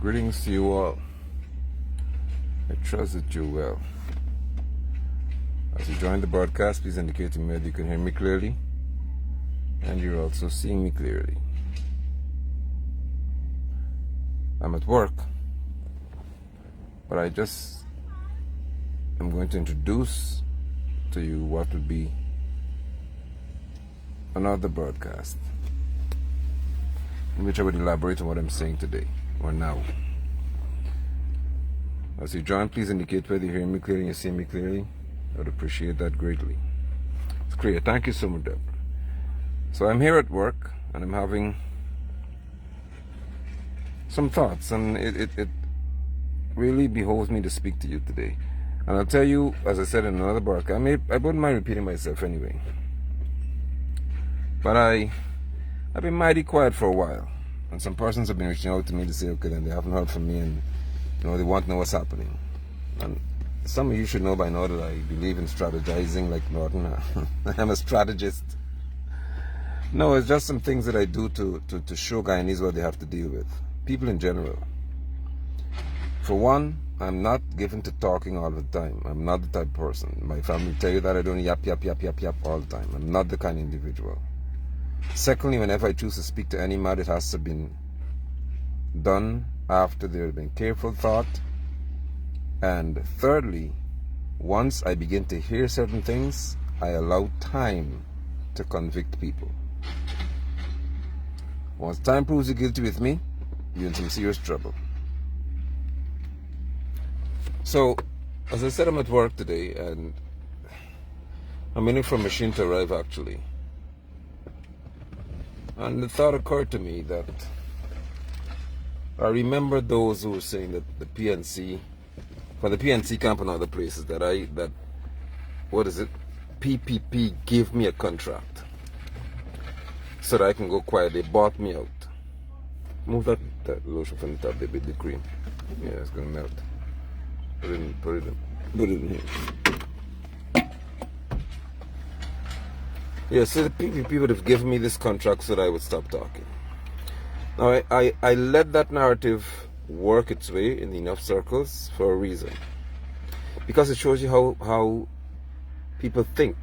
Greetings to you all. I trust that you're well. As you join the broadcast, please indicate to me that you can hear me clearly and you're also seeing me clearly. I'm at work, but I just am going to introduce to you what would be another broadcast in which I would elaborate on what I'm saying today or now. As you join, please indicate whether you hear me clearly and you see me clearly. I would appreciate that greatly. It's great. Thank you so much, Deborah. So I'm here at work and I'm having some thoughts, and it really behoves me to speak to you today. And I'll tell you, as I said in another broadcast, I wouldn't mind repeating myself anyway. But I've been mighty quiet for a while. And some persons have been reaching out to me to say, okay, then they haven't heard from me and they want to know what's happening. And some of you should know by now that I believe in strategizing like Norton. I'm a strategist. No, it's just some things that I do to show Guyanese what they have to deal with. People in general. For one, I'm not given to talking all the time. I'm not the type of person. My family tell you that I don't yap all the time. I'm not the kind of individual. Secondly, whenever I choose to speak to any matter, it has to have been done after there has been careful thought. And thirdly, once I begin to hear certain things, I allow time to convict people. Once time proves you guilty with me, you're in some serious trouble. So, as I said, I'm at work today, and I'm waiting for a machine to arrive, actually. And the thought occurred to me that I remember those who were saying that the PNC, for the PNC camp and other places, PPP gave me a contract so that I can go quiet. They bought me out. Move that lotion from the top, the cream. Yeah, it's gonna melt. Put it in here. Yeah, so the PPP would have given me this contract so that I would stop talking. Now, I let that narrative work its way in enough circles for a reason. Because it shows you how people think.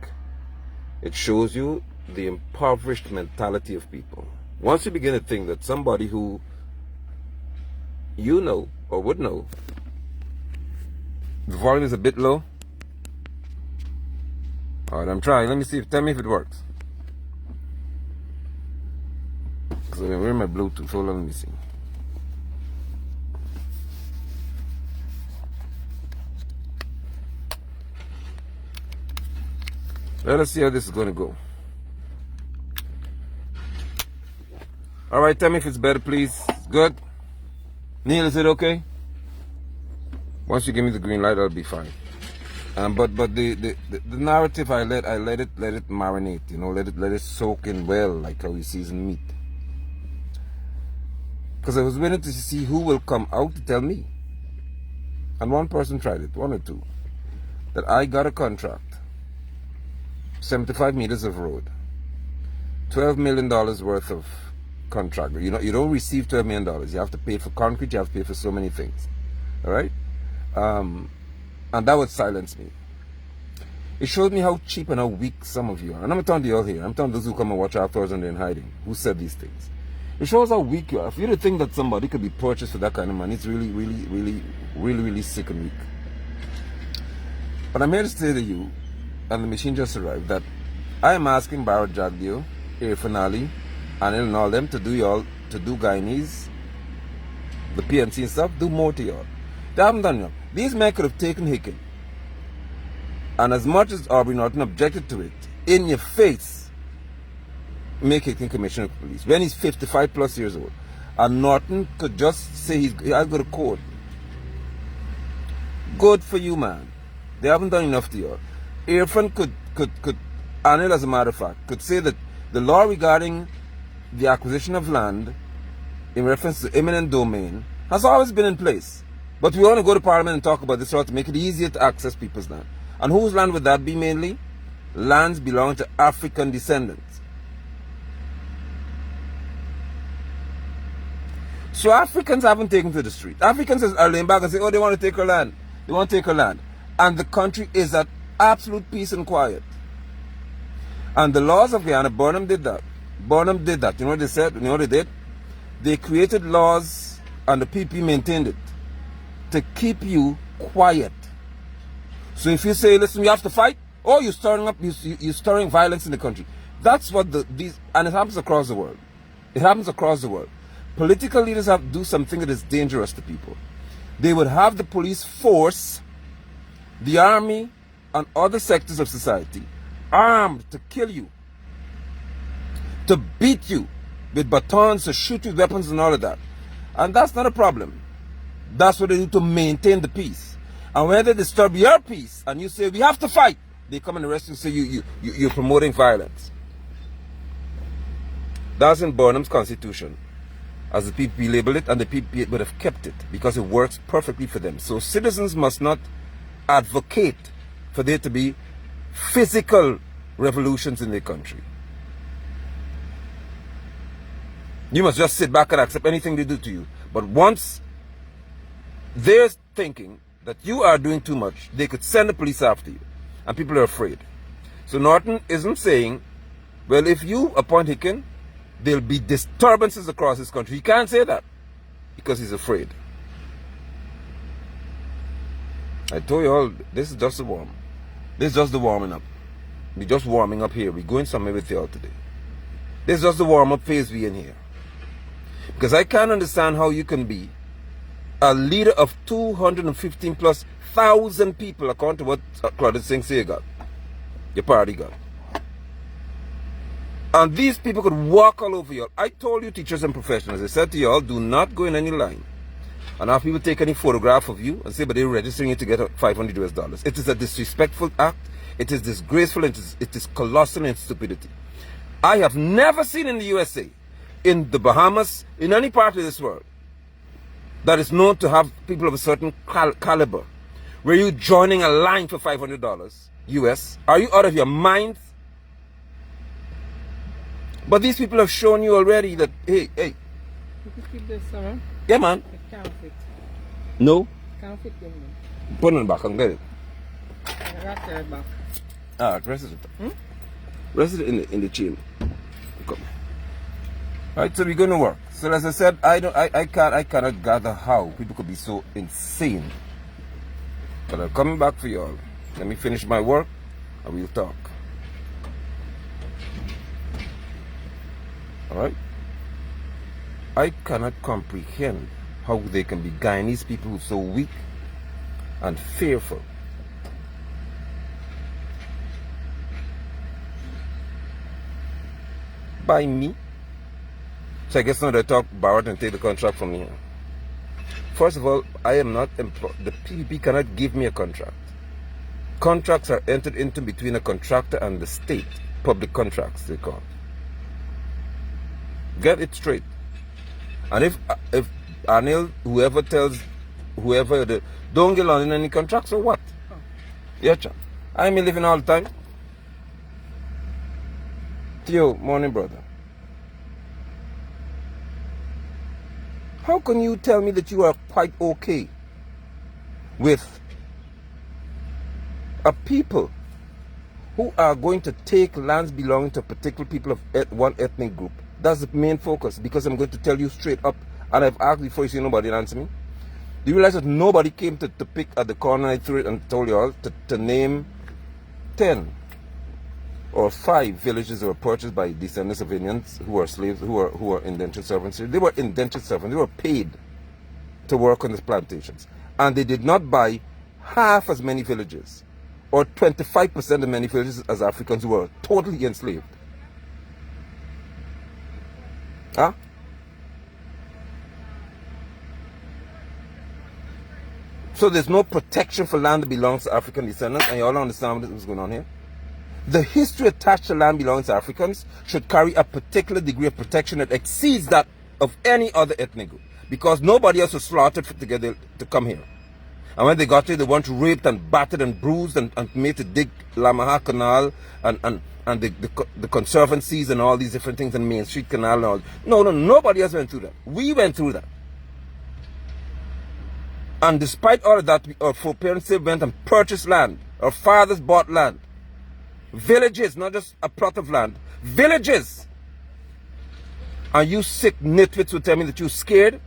It shows you the impoverished mentality of people. Once you begin to think that somebody who you know or would know, the volume is a bit low. Alright, I'm trying. Let me see. Tell me if it works. Because I'm wearing my Bluetooth. Hold on, let me see. Let us see how this is going to go. Alright, tell me if it's better, please. Good? Neil, is it okay? Once you give me the green light, I'll be fine. But the narrative, I let it marinate, let it soak in well, like how you season meat. Because I was waiting to see who will come out to tell me. And one person tried it, one or two, that I got a contract, 75 meters of road, $12 million worth of contract. You don't receive $12 million. You have to pay for concrete. You have to pay for so many things. All right. And that would silence me. It showed me how cheap and how weak some of you are. And I'm not talking to you all here. I'm talking to those who come and watch afterwards and they're in hiding. Who said these things? It shows how weak you are. If you don't think that somebody could be purchased for that kind of money, it's really sick and weak. But I'm here to say to you, and the machine just arrived, that I am asking Barrett Jagdeo, Irfaan, Anil and all them to do Guyanese, the PNC and stuff, do more to y'all. They haven't done enough. These men could have taken Hicken. And as much as Aubrey Norton objected to it, in your face, make Hicken commissioner of police. When he's 55 plus years old. And Norton could just say he has got a code. Good for you, man. They haven't done enough to you. Irfaan could, Anil as a matter of fact, could say that the law regarding the acquisition of land in reference to eminent domain has always been in place. But we want to go to Parliament and talk about this law to make it easier to access people's land. And whose land would that be mainly? Lands belonging to African descendants. So Africans haven't taken to the street. Africans are laying back and say, oh, they want to take our land. They want to take our land. And the country is at absolute peace and quiet. And the laws of Guyana, Burnham did that. Burnham did that. You know what they said? You know what they did? They created laws and the PP maintained it to keep you quiet. So if you say, listen, we have to fight, or you're stirring violence in the country. That's what and it happens across the world. It happens across the world. Political leaders have to do something that is dangerous to people. They would have the police force the army and other sectors of society armed to kill you, to beat you with batons, to shoot you with weapons and all of that. And that's not a problem. That's what they do to maintain the peace. And when they disturb your peace and you say, we have to fight, they come and arrest you and say you're promoting violence. That's in Burnham's constitution, as the PP labeled it, and the PP would have kept it because it works perfectly for them. So citizens must not advocate for there to be physical revolutions in their country. You must just sit back and accept anything they do to you. But once they're thinking that you are doing too much, they could send the police after you. And people are afraid. So Norton isn't saying, well, if you appoint Hicken, there'll be disturbances across this country. He can't say that because he's afraid. I told you all, this is just the warm. This is just the warming up. We're just warming up here. We're going somewhere with you all today. This is just the warm-up phase we're in here. Because I can't understand how you can be a leader of 215 plus thousand people, according to what Claudette Singh say you got. Your party got. And these people could walk all over you all. I told you, teachers and professionals, I said to you all, do not go in any line and have people take any photograph of you and say, but they're registering you to get $500 US. It is a disrespectful act. It is disgraceful. It is colossal in stupidity. I have never seen in the USA, in the Bahamas, in any part of this world, that is known to have people of a certain caliber, where you joining a line for $500 US. Are you out of your mind? But these people have shown you already that, hey. You can keep this, sir. Yeah, man. It can't fit. No? Can't fit in there. Put it back and get it. I got it back. Ah, rest it. Rest it in the chain. Come. Alright, so we're going to work. So as I said, I cannot gather how people could be so insane. But I'm coming back for y'all. Let me finish my work and we'll talk. Alright? I cannot comprehend how they can be Guyanese people who are so weak and fearful. By me. So I guess now they talk Barrett and take the contract from me. First of all, I am not employed. The PPP cannot give me a contract. Contracts are entered into between a contractor and the state. Public contracts, they call. Get it straight. And if Anil, whoever tells whoever, don't get on in any contracts or what? Yeah, chap. I'm living all the time. Theo, morning, brother. How can you tell me that you are quite okay with a people who are going to take lands belonging to particular people of one ethnic group? That's the main focus, because I'm going to tell you straight up, and I've asked before you see nobody answer me. Do you realize that nobody came to pick at the corner? I threw it and told you all to name 10 or 5 villages that were purchased by descendants of Indians who were slaves, who were indentured servants. They were indentured servants. They were paid to work on these plantations. And they did not buy half as many villages or 25% of many villages as Africans who were totally enslaved. Huh? So there's no protection for land that belongs to African descendants, and you all understand what's going on here? The history attached to land belonging to Africans should carry a particular degree of protection that exceeds that of any other ethnic group, because nobody else was slaughtered together to come here. And when they got here, they weren't raped and battered and bruised and made to dig Lamaha Canal and the conservancies and all these different things, and Main Street Canal and all. No, nobody else went through that. We went through that. And despite all of that, our foreparents still went and purchased land. Our fathers bought land. Villages, not just a plot of land. Villages. And you sick nitwits will tell me that you're scared?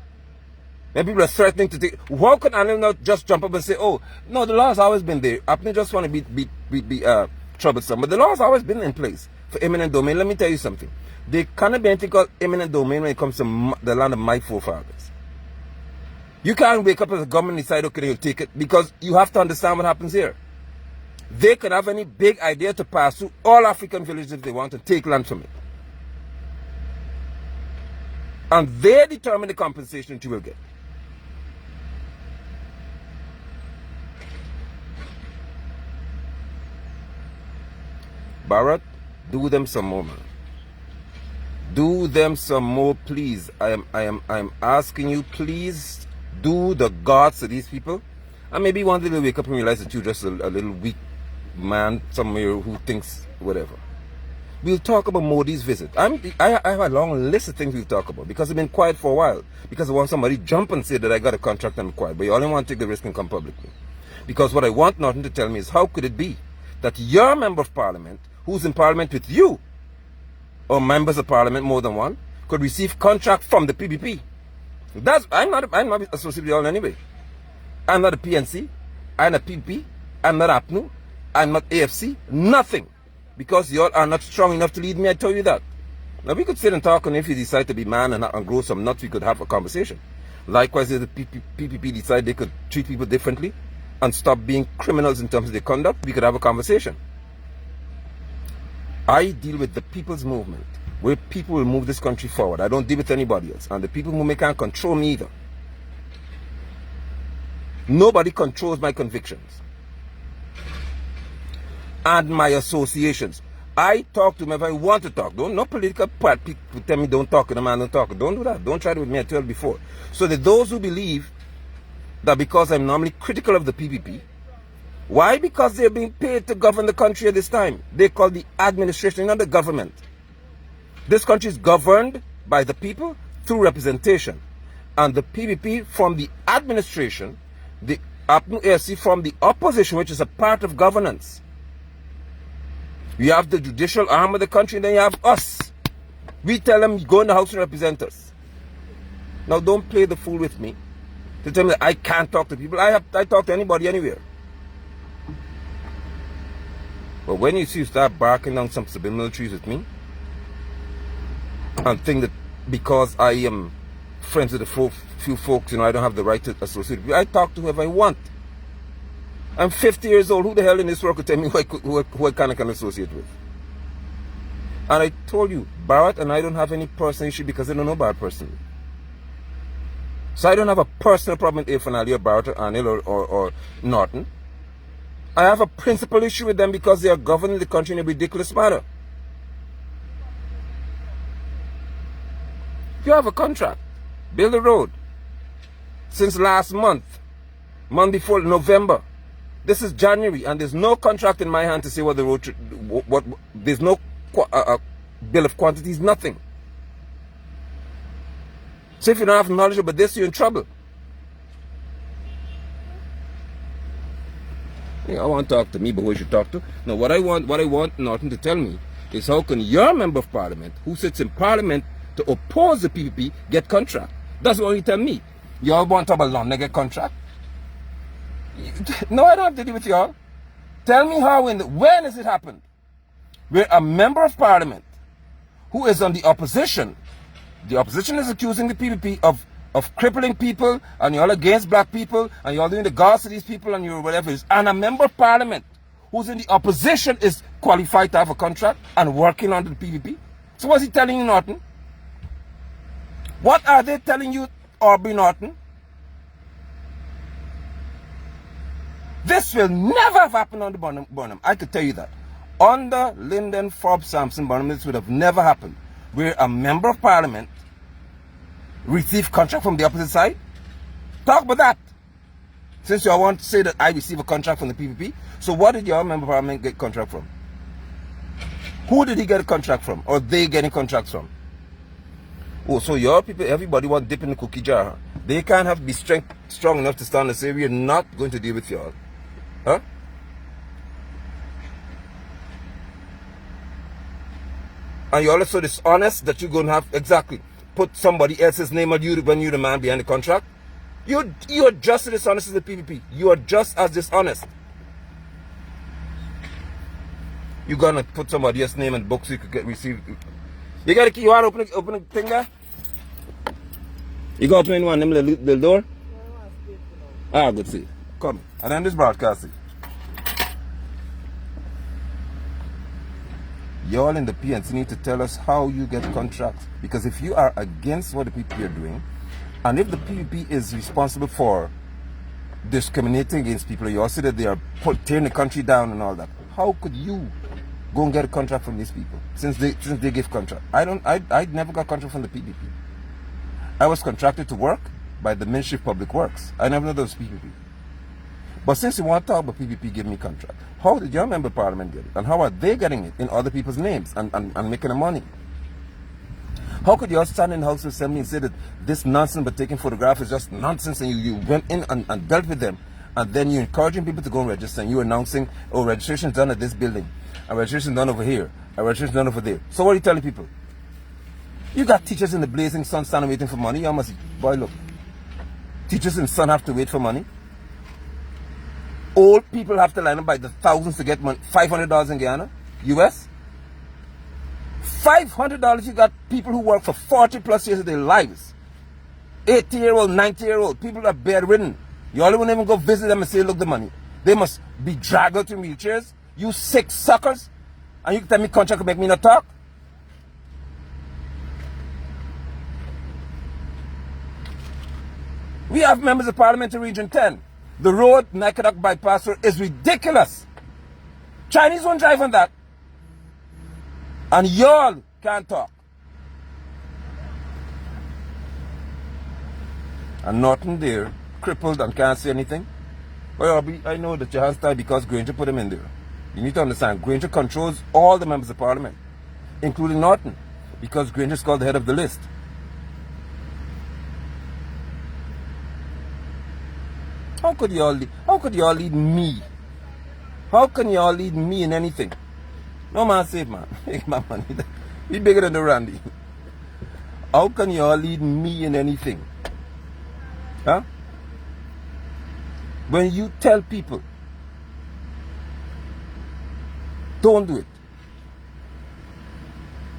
Then people are threatening to take... How can Anil not just jump up and say, oh, no, the law's always been there. I just want to be troublesome. But the law's always been in place for eminent domain. Let me tell you something. There cannot be anything called eminent domain when it comes to the land of my forefathers. You can't wake up as a government and decide, okay, you'll take it, because you have to understand what happens here. They could have any big idea to pass through all African villages if they want to take land from it. And they determine the compensation that you will get. Bharat, do them some more, man. Do them some more, please. I am asking you, please. Do the gods to these people. And maybe one day they'll wake up and realize that you're just a little weak man somewhere who thinks whatever. We'll talk about Modi's visit. I have a long list of things we'll talk about because I've been quiet for a while. Because I want somebody to jump and say that I got a contract and I'm quiet. But you only want to take the risk and come publicly. Because what I want Norton to tell me is, how could it be that your member of parliament, who's in parliament with you, or members of parliament, more than one, could receive contract from the PPP? I'm not associated with y'all anyway. I'm not a PNC. I'm not PPP. I'm not APNU. I'm not AFC. Nothing. Because y'all are not strong enough to lead me, I tell you that. Now we could sit and talk, and if you decide to be man and grow some nuts, we could have a conversation. Likewise, if the PPP decide they could treat people differently and stop being criminals in terms of their conduct, we could have a conversation. I deal with the people's movement, where people will move this country forward. I don't deal with anybody else. And the people who can't control me either. Nobody controls my convictions. And my associations. I talk to them if I want to talk. No political party people tell me don't talk to the man, don't talk. Don't do that. Don't try it with me. I told you before. So that those who believe that because I'm normally critical of the PPP, why? Because they're being paid to govern the country at this time. They call the administration, not the government. This country is governed by the people through representation. And the PPP from the administration, the APNU-AFC from the opposition, which is a part of governance. You have the judicial arm of the country, and then you have us. We tell them, go in the house and represent us. Now don't play the fool with me to tell me that I can't talk to people. I talk to anybody anywhere. But when you see you start barking down some subliminal trees with me, and think that because I am friends with a few folks, I don't have the right to associate with you. I talk to whoever I want. I'm 50 years old. Who the hell in this world could tell me who I can associate with? And I told you, Bharat and I don't have any personal issue because I don't know Bharat personally. So I don't have a personal problem with Irfaan or Bharat or Anil or Norton. I have a principal issue with them because they are governing the country in a ridiculous manner. You have a contract. Build a road. Since last month before November. This is January, and there's no contract in my hand to say what the road should, there's no bill of quantities, nothing. So if you don't have knowledge about this, you're in trouble. I want to talk to me, but who you should talk to? No, what I want Norton to tell me is, how can your member of parliament, who sits in parliament to oppose the PPP, get contract? That's what you tell me. Y'all want to talk about London get contract? No, I don't have to deal with y'all. Tell me how, when has it happened? Where a member of parliament who is on the opposition is accusing the PPP of crippling people, and you're all against black people, and you're all doing the gods to these people, and you're whatever it is, and a member of parliament who's in the opposition is qualified to have a contract and working under the PPP. So what's he telling you, Norton? What are they telling you, Aubrey Norton? This will never have happened under Burnham. I could tell you that. Under Lyndon Forbes Sampson Burnham, this would have never happened. Where a member of parliament received contract from the opposite side. Talk about that. Since you all want to say that I receive a contract from the PPP, so what did your member of parliament get contract from? Who did he get a contract from? Or they getting contracts from? Oh, so your people, everybody want dip in the cookie jar. They can't have be strong enough to stand and say we are not going to deal with y'all. Huh? And you're also dishonest that you're going to have exactly put somebody else's name on you when you're the man behind the contract. You're just as dishonest as the PPP. You are just as dishonest. You're gonna put somebody else's name in the book so you could receive. You got a key. You want to open the thing there? You got to open one them little door? Ah, good see. Come. And then this broadcasting. Y'all in the PNC need to tell us how you get contracts. Because if you are against what the PPP are doing, and if the PPP is responsible for discriminating against people, you also that they are tearing the country down and all that, how could you go and get a contract from these people since they give contract? I never got contract from the PPP. I was contracted to work by the Ministry of Public Works. I never know those PPP. But since you want to talk about PPP, give me contract. How did your member of parliament get it? And how are they getting it in other people's names and making the money? How could you all stand in the House of Assembly and say that this nonsense but taking photographs is just nonsense, and you went in and dealt with them, and then you're encouraging people to go and register, and you're announcing, oh, registration is done at this building, and registration is done over here, and registration is done over there. So what are you telling people? You got teachers in the blazing sun standing waiting for money. You must, boy, look. Teachers in the sun have to wait for money. Old people have to line up by the thousands to get money. $500 in Guyana, US. $500, you got people who work for 40 plus years of their lives. 80-year-old, 90-year-old, people that are bedridden. You all won't even go visit them and say, look, the money. They must be dragged out in wheelchairs. You sick suckers. And you can tell me contract will make me not talk? We have members of parliament in Region 10. The road, Nakadak bypass road, is ridiculous. Chinese won't drive on that. And y'all can't talk. And nothing there, crippled and can't say anything. Well, I know that your hands tied because Granger put him in there. You need to understand, Granger controls all the members of parliament, including Norton, because Granger is called the head of the list. How could y'all lead me? How can y'all lead me in anything? No man save man. Make my money. We bigger than the Randy. How can y'all lead me in anything? Huh? When you tell people, don't do it.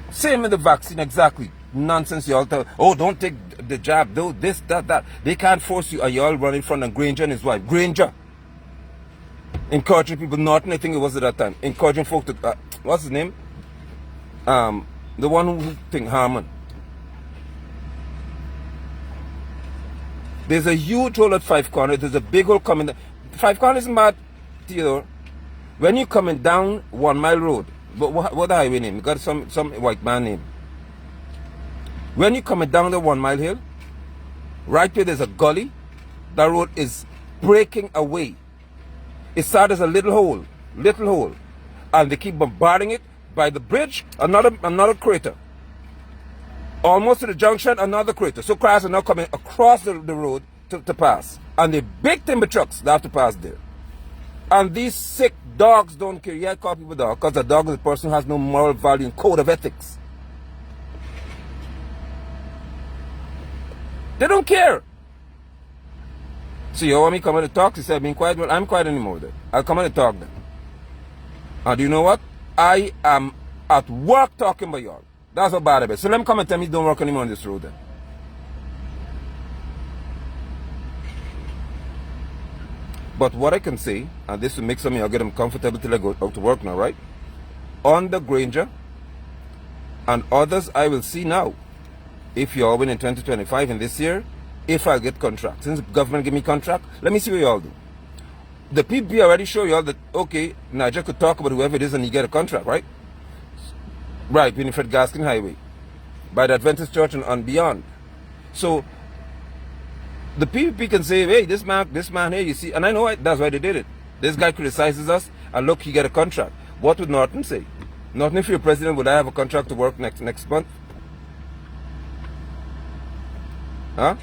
Same with the vaccine, exactly. Nonsense y'all tell. Oh, don't take the jab. Do this, that. They can't force you. Are y'all running in front of Granger and his wife? Granger. Encouraging people, Norton, I think it was at that time. Encouraging folk to, what's his name? The one who think Harmon. There's a huge hole at Five Corners. There's a big hole coming down. Five Corners isn't bad, Theodore. When you're coming down 1 Mile Road, but what the highway name? You got some white man name. When you're coming down the 1 Mile Hill, right there there's a gully. That road is breaking away. It started as a little hole, and they keep bombarding it. By the bridge, another crater. Almost to the junction, another crater. So cars are now coming across the road to pass. And the big timber trucks, they have to pass there. And these sick dogs don't care. Yeah, I call people dog, because a dog is a person who has no moral value and code of ethics. They don't care. So you want me come and talk? He said, being quiet. Well, I'm quiet anymore then. I'll come and talk then. And do you know what? I am at work talking about y'all. That's how bad it is. So let me come and tell me don't work anymore on this road then. But what I can say, and this will make some of y'all get them comfortable till I go out to work now, right? On the Granger and others I will see now, if y'all win in 2025 in this year, if I get contract. Since the government give me contract, let me see what y'all do. The PB already show y'all that, okay, Niger could talk about whoever it is and you get a contract, right? Right, Winifred Gaskin Highway, by the Adventist Church and beyond. So, the PPP can say, hey, this man here, you see, and I know that's why they did it. This guy criticizes us, and look, he get a contract. What would Norton say? Norton, if you're president, would I have a contract to work next month? Huh?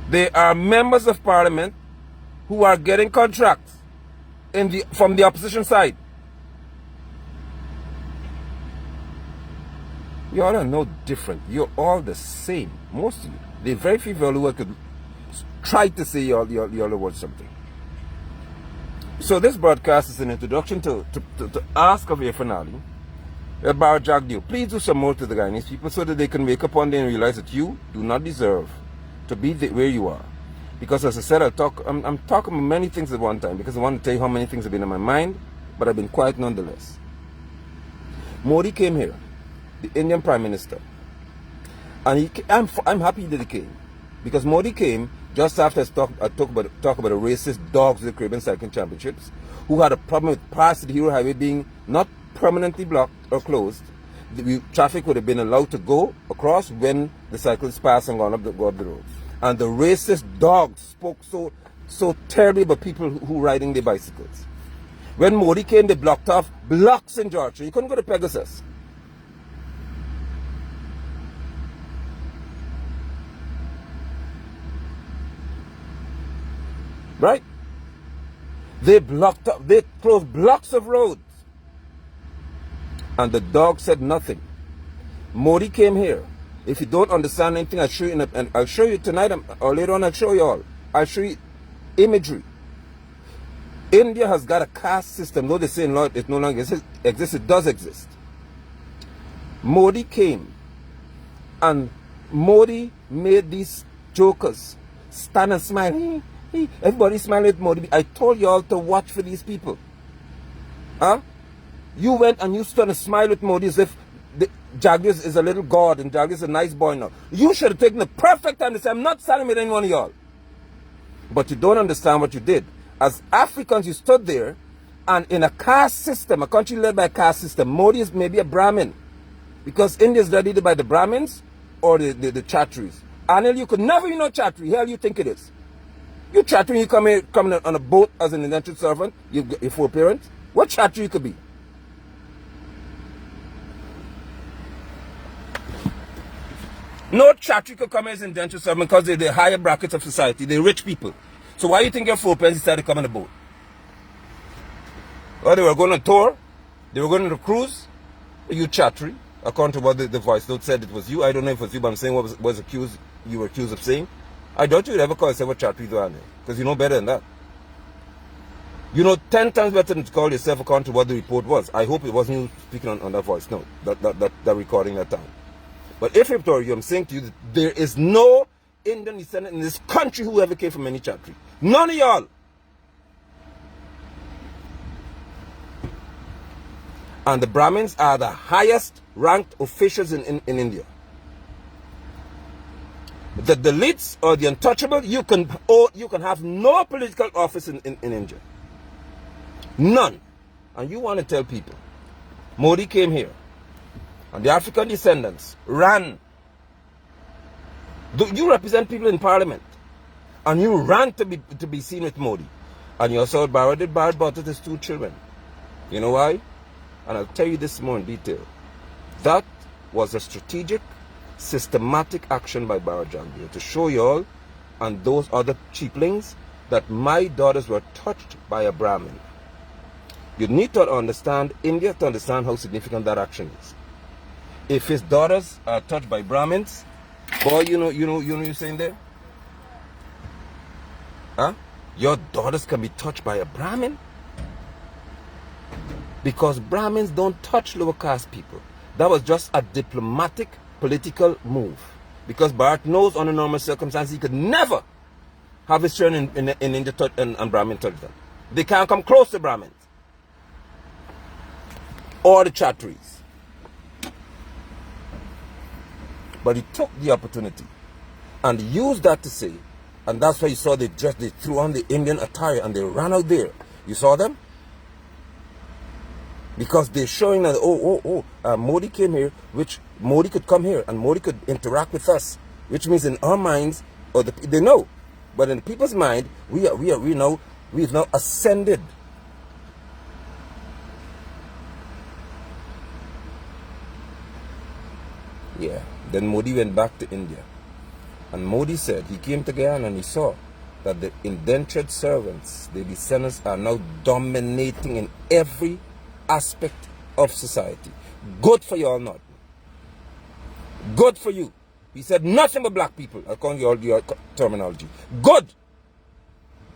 They are members of parliament who are getting contracts from the opposition side. You all are no different. You're all the same. Most of you. The very few who could try to say you all want something. So this broadcast is an introduction to ask of Irfaan Ali about Jagdeo. Please do some more to the Guyanese people so that they can wake up one day and realize that you do not deserve to be where you are. Because as I said, I'm talking about many things at one time because I want to tell you how many things have been in my mind, but I've been quiet nonetheless. Modi came here, the Indian Prime Minister, and I'm happy that he came because Modi came just after I talk about the racist dogs of the Caribbean Cycling Championships who had a problem with past the Hero Highway being not permanently blocked or closed. Traffic would have been allowed to go across when the cyclists passed and go up the road. And the racist dogs spoke so terribly about people who were riding their bicycles. When Modi came, they blocked off blocks in Georgia. You couldn't go to Pegasus. Right? They closed blocks of roads. And the dog said nothing. Modi came here. If you don't understand anything, I'll show you, and I'll show you tonight or later on. I'll show you all. I'll show you imagery. India has got a caste system. Though they say in law it no longer exists, it does exist. Modi came, and Modi made these jokers stand and smile. Everybody smiling at Modi. I told you all to watch for these people. Huh? You went and you stood and smiled with Modi as if Jagdeo is a little god and Jagdeo is a nice boy now. You should have taken the perfect time to say, I'm not standing with any one of y'all. But you don't understand what you did. As Africans, you stood there, and in a caste system, a country led by a caste system, Modi is maybe a Brahmin. Because India is led either by the Brahmins or the Chatris. Anil, you could never be no Chatri. Hell, you think it is. You Chatri, you come here on a boat as an indentured servant, your 4 parents. What Chatri you could be? No Chatri could come as an indentured servant because they're the higher brackets of society. They're rich people. So why do you think your 4 parents decided to come on a boat? Well, they were going on tour. They were going on a cruise. You Chatri, according to what the voice note said it was you. I don't know if it was you, but I'm saying what you were accused of saying. I doubt you would ever call yourself a Chatri to Anil, because you know better than that. You know 10 times better than to call yourself according to what the report was. I hope it wasn't you speaking on that voice note, that recording that time. But if it were you, I'm saying to you that there is no Indian descendant in this country who ever came from any Chatri. None of y'all. And the Brahmins are the highest ranked officials in India. The Dalits or the untouchable, you can have no political office in India. None. And you want to tell people, Modi came here, and the African descendants ran. You represent people in parliament, and you ran to be seen with Modi. And you also Barrett brought his 2 children. You know why? And I'll tell you this more in detail. That was a strategic, systematic action by Jagdeo to show you all and those other cheaplings that my daughters were touched by a Brahmin. You need to understand India to understand how significant that action is. If his daughters are touched by Brahmins, boy, you know you're saying there? Huh? Your daughters can be touched by a Brahmin? Because Brahmins don't touch lower caste people. That was just a diplomatic, political move. Because Bharat knows under normal circumstances he could never have his children in India and Brahmin touch them. They can't come close to Brahmins. Or the Chatris. But he took the opportunity and used that to say, and that's why you saw they threw on the Indian attire and they ran out there. You saw them? Because they're showing that, Modi came here, which Modi could come here and Modi could interact with us, which means in our minds, or they know, but in people's mind, we've now ascended. Yeah. Then Modi went back to India. And Modi said he came to Guyana and he saw that the indentured servants, the descendants, are now dominating in every aspect of society. Good for you or not. Good for you. He said nothing but black people, according to all your terminology. Good.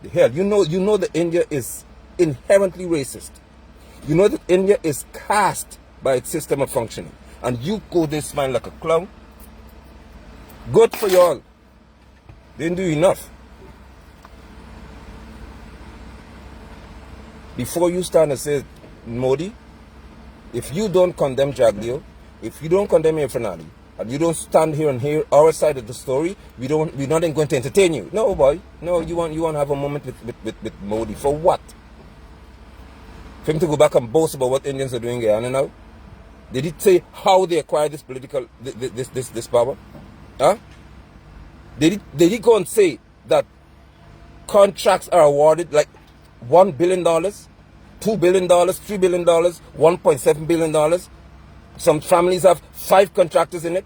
The hell, you know that India is inherently racist. You know that India is cast by its system of functioning. And you go there smiling like a clown. Good for you all. Didn't do enough. Before you stand and say, Modi, if you don't condemn Jagdeo, if you don't condemn Irfaan, and you don't stand here and hear our side of the story, we're not going to entertain you. No, boy. No, you want to have a moment with Modi. For what? For him to go back and boast about what Indians are doing in Guyana now? Did he say how they acquired this political, this power? Huh? Did he go and say that contracts are awarded like $1 billion, $2 billion, $3 billion, $1.7 billion? Some families have 5 contractors in it.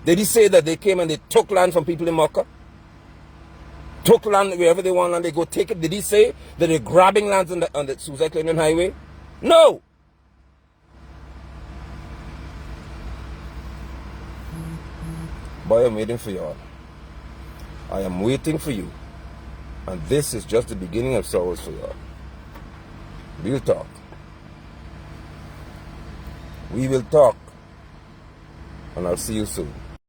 Did he say that they came and they took land from people in Mocha? Took land wherever they want and they go take it? Did he say that they're grabbing lands on the Suicide Canyon Highway? No! Boy, I'm waiting for you all. I am waiting for you. And this is just the beginning of sorrows for you all. We'll talk. We will talk. And I'll see you soon.